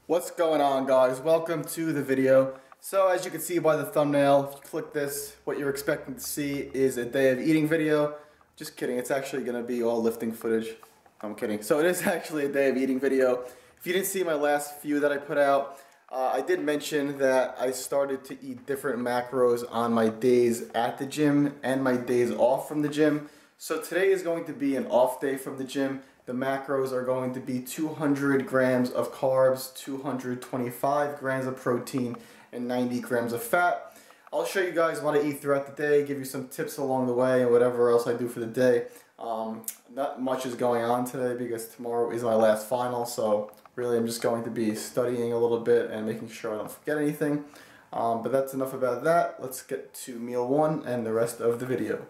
What's going on, guys? Welcome to the video. So as you can see by the thumbnail, if you click this, what you're expecting to see is a day of eating video. Just kidding, it's actually going to be all lifting footage. I'm kidding. So it is actually a day of eating video. If you didn't see my last few that I put out, I did mention that I started to eat different macros on my days at the gym and my days off from the gym. So today is going to be an off day from the gym. The macros are going to be 200 grams of carbs, 225 grams of protein, and 90 grams of fat. I'll show you guys what I eat throughout the day, give you some tips along the way, and whatever else I do for the day. Not much is going on today because tomorrow is my last final, so really I'm just going to be studying a little bit and making sure I don't forget anything. But that's enough about that. Let's get to meal one and the rest of the video.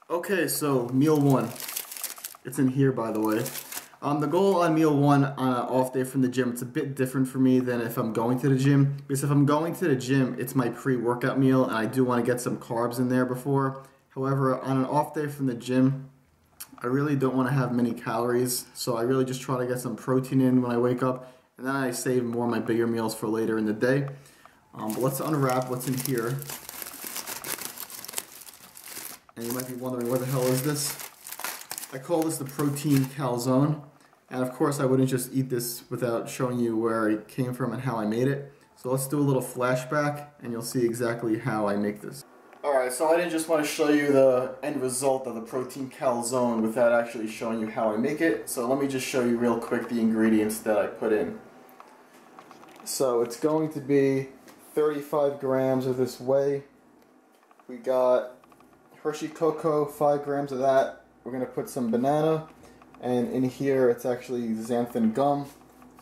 Okay, so meal one. It's in here, by the way. The goal on meal one on an off day from the gym, it's a bit different for me than if I'm going to the gym. Because if I'm going to the gym, it's my pre-workout meal, and I do want to get some carbs in there before. However, on an off day from the gym, I really don't want to have many calories. So I really just try to get some protein in when I wake up, and then I save more of my bigger meals for later in the day. But let's unwrap what's in here. And you might be wondering, what the hell is this? I call this the protein calzone. And of course I wouldn't just eat this without showing you where it came from and how I made it. So let's do a little flashback and you'll see exactly how I make this. Alright, so I didn't just want to show you the end result of the protein calzone without actually showing you how I make it. So let me just show you real quick the ingredients that I put in. So it's going to be 35 grams of this whey. We got Hershey cocoa, 5 grams of that. We're going to put some banana, and in here it's actually xanthan gum,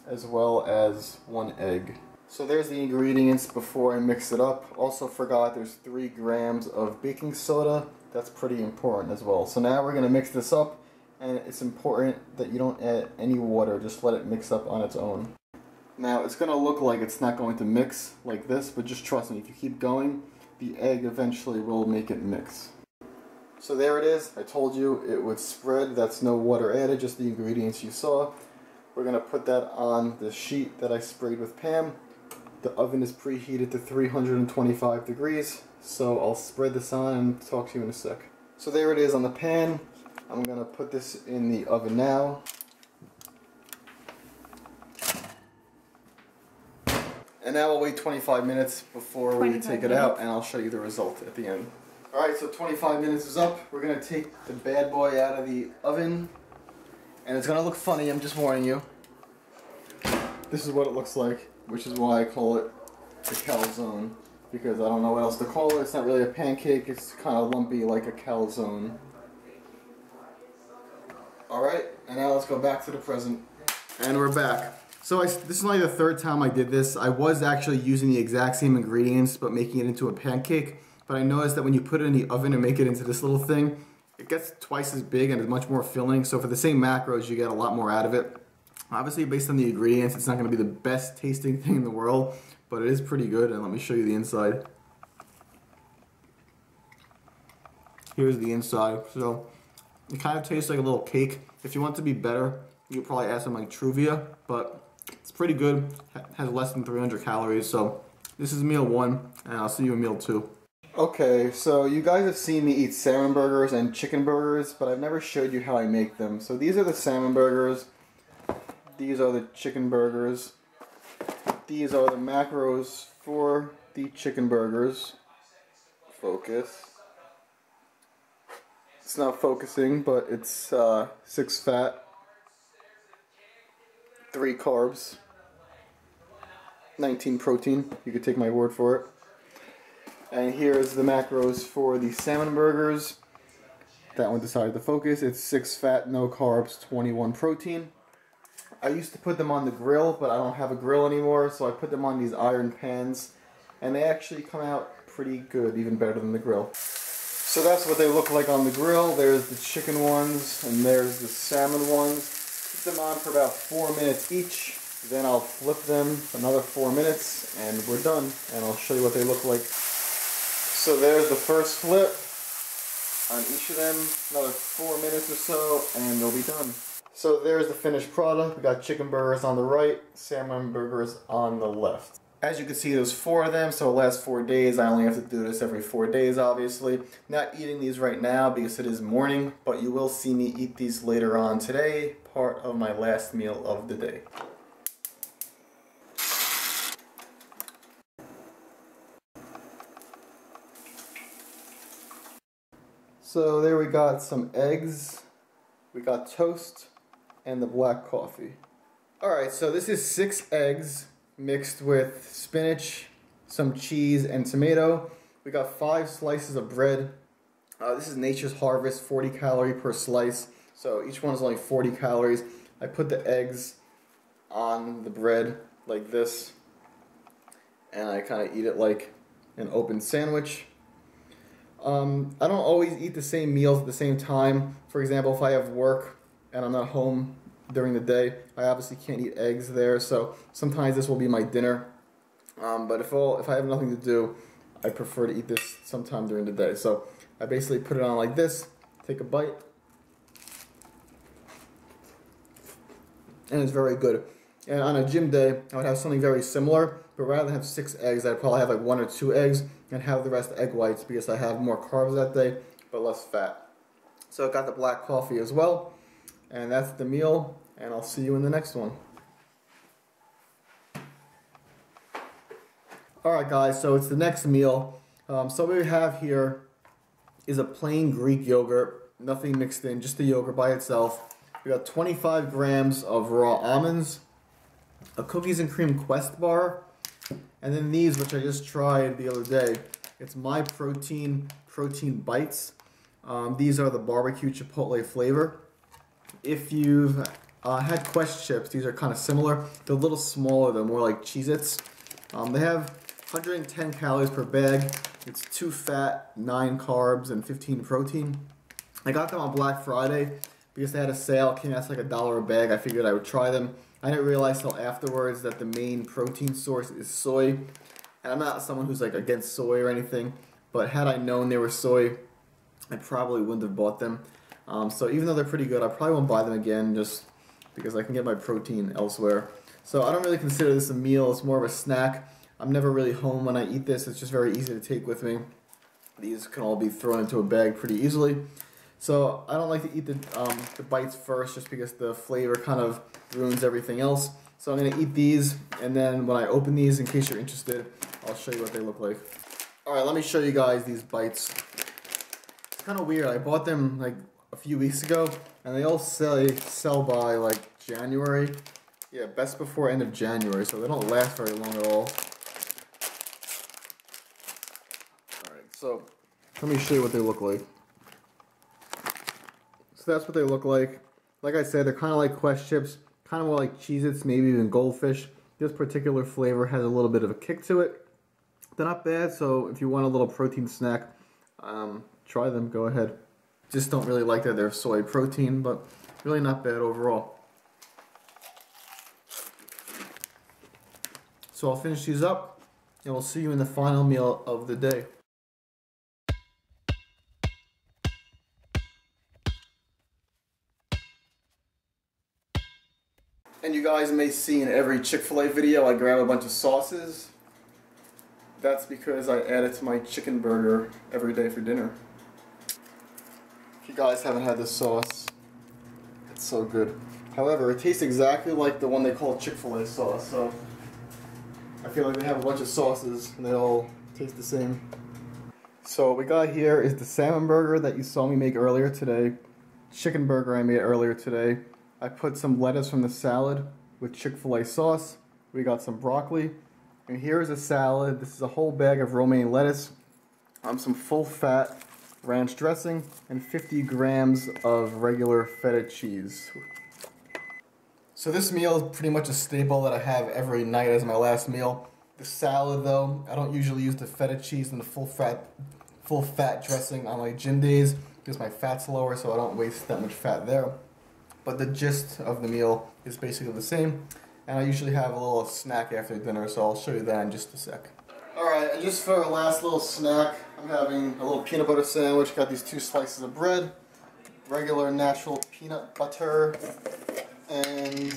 as well as 1 egg. So there's the ingredients before I mix it up. Also forgot there's 3 grams of baking soda. That's pretty important as well. So now we're going to mix this up, and it's important that you don't add any water, just let it mix up on its own. Now it's going to look like it's not going to mix like this, but just trust me, if you keep going, the egg eventually will make it mix. So there it is. I told you it would spread. That's no water added, just the ingredients you saw. We're going to put that on the sheet that I sprayed with Pam. The oven is preheated to 325 degrees. So I'll spread this on and talk to you in a sec. So there it is on the pan. I'm going to put this in the oven now. And now we'll wait 25 minutes before we take it out, and I'll show you the result at the end. Alright, so 25 minutes is up. We're going to take the bad boy out of the oven. And it's going to look funny, I'm just warning you. This is what it looks like, which is why I call it the calzone. Because I don't know what else to call it. It's not really a pancake, it's kind of lumpy like a calzone. Alright, and now let's go back to the present. And we're back. So this is only the third time I did this. I was actually using the exact same ingredients, but making it into a pancake. But I noticed that when you put it in the oven and make it into this little thing, it gets twice as big and it's much more filling. So for the same macros, you get a lot more out of it. Obviously, based on the ingredients, it's not going to be the best tasting thing in the world, but it is pretty good. And let me show you the inside. Here's the inside. So it kind of tastes like a little cake. If you want it to be better, you could probably add some like Truvia, but it's pretty good. It has less than 300 calories. So this is meal one, and I'll see you in meal two. Okay, so you guys have seen me eat salmon burgers and chicken burgers, but I've never showed you how I make them. So these are the salmon burgers, these are the chicken burgers, these are the macros for the chicken burgers. Focus. It's not focusing, but it's 6 fat, 3 carbs, 19 protein, you could take my word for it. And here's the macros for the salmon burgers. That one decided to focus. It's 6 fat, no carbs, 21 protein. I used to put them on the grill, but I don't have a grill anymore, so I put them on these iron pans. And they actually come out pretty good, even better than the grill. So that's what they look like on the grill. There's the chicken ones, and there's the salmon ones. Keep them on for about 4 minutes each. Then I'll flip them another 4 minutes, and we're done. And I'll show you what they look like. So there's the first flip on each of them. Another 4 minutes or so, and they'll be done. So there's the finished product. We got chicken burgers on the right, salmon burgers on the left. As you can see, there's 4 of them, so it lasts 4 days. I only have to do this every 4 days, obviously. Not eating these right now because it is morning, but you will see me eat these later on today, part of my last meal of the day. So there we got some eggs, we got toast, and the black coffee. Alright, so this is 6 eggs mixed with spinach, some cheese, and tomato. We got 5 slices of bread. This is Nature's Harvest, 40 calorie per slice. So each one is only 40 calories. I put the eggs on the bread like this, and I kind of eat it like an open sandwich. I don't always eat the same meals at the same time. For example, if I have work and I'm not home during the day, I obviously can't eat eggs there, so sometimes this will be my dinner. But if I have nothing to do, I prefer to eat this sometime during the day. So I basically put it on like this, take a bite, and it's very good. And on a gym day, I would have something very similar, but rather than have 6 eggs, I'd probably have like 1 or 2 eggs and have the rest egg whites because I have more carbs that day, but less fat. So I got the black coffee as well, and that's the meal, and I'll see you in the next one. Alright guys, so it's the next meal. So what we have here is a plain Greek yogurt, nothing mixed in, just the yogurt by itself. We got 25 grams of raw almonds, a cookies and cream Quest bar, and then these, which I just tried the other day. It's My Protein Bites. These are the barbecue chipotle flavor. If you've had Quest chips, these are kind of similar. They're a little smaller, they're more like Cheez-Its. They have 110 calories per bag. It's 2 fat, 9 carbs, and 15 protein. I got them on Black Friday because they had a sale. It came out to like $1 a bag. I figured I would try them. I didn't realize till afterwards that the main protein source is soy. And I'm not someone who's like against soy or anything, but had I known they were soy, I probably wouldn't have bought them. So even though they're pretty good, I probably won't buy them again just because I can get my protein elsewhere. So I don't really consider this a meal. It's more of a snack. I'm never really home when I eat this. It's just very easy to take with me. These can all be thrown into a bag pretty easily. So I don't like to eat the bites first just because the flavor kind of ruins everything else. So I'm going to eat these, and then when I open these, in case you're interested, I'll show you what they look like. Alright, let me show you guys these bites. It's kind of weird. I bought them like a few weeks ago, and they all sell by like January. Yeah, best before end of January, so they don't last very long at all. Alright, so let me show you what they look like. So that's what they look like. Like I said, they're kind of like Quest chips, kind of more like Cheez-Its, maybe even Goldfish. This particular flavor has a little bit of a kick to it. They're not bad, so if you want a little protein snack, try them, go ahead. Just don't really like that they're soy protein, but really not bad overall. So I'll finish these up, and we'll see you in the final meal of the day. And you guys may see in every Chick-fil-A video I grab a bunch of sauces. That's because I add it to my chicken burger every day for dinner. If you guys haven't had this sauce, it's so good. However, it tastes exactly like the one they call Chick-fil-A sauce, so I feel like they have a bunch of sauces and they all taste the same. So what we got here is the salmon burger that you saw me make earlier today, chicken burger I made earlier today. I put some lettuce from the salad with Chick-fil-A sauce. We got some broccoli. And here's a salad. This is a whole bag of romaine lettuce, some full-fat ranch dressing, and 50 grams of regular feta cheese. So this meal is pretty much a staple that I have every night as my last meal. The salad, though, I don't usually use the feta cheese and the full-fat dressing on my gym days because my fat's lower, so I don't waste that much fat there. But the gist of the meal is basically the same. And I usually have a little snack after dinner, so I'll show you that in just a sec. Alright, and just for a last little snack, I'm having a little peanut butter sandwich. Got these 2 slices of bread, regular natural peanut butter, and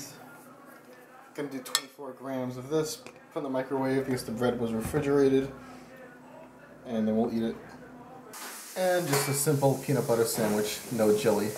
gonna do 24 grams of this. Put in the microwave because the bread was refrigerated, and then we'll eat it. And just a simple peanut butter sandwich, no jelly.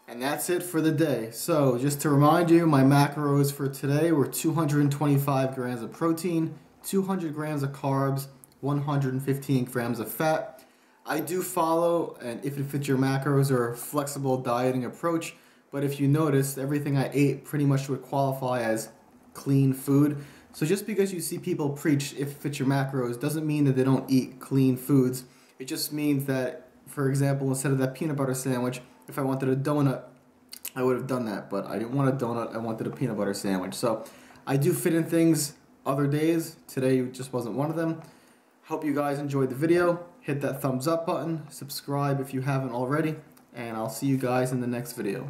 And that's it for the day. So just to remind you, my macros for today were 225 grams of protein, 200 grams of carbs, 115 grams of fat. I do follow, and if it fits your macros, or a flexible dieting approach, but if you notice, everything I ate pretty much would qualify as clean food. So just because you see people preach if it fits your macros doesn't mean that they don't eat clean foods. It just means that, for example, instead of that peanut butter sandwich, if I wanted a donut, I would have done that, but I didn't want a donut, I wanted a peanut butter sandwich. So I do fit in things other days. Today just wasn't one of them. Hope you guys enjoyed the video. Hit that thumbs up button, subscribe if you haven't already, and I'll see you guys in the next video.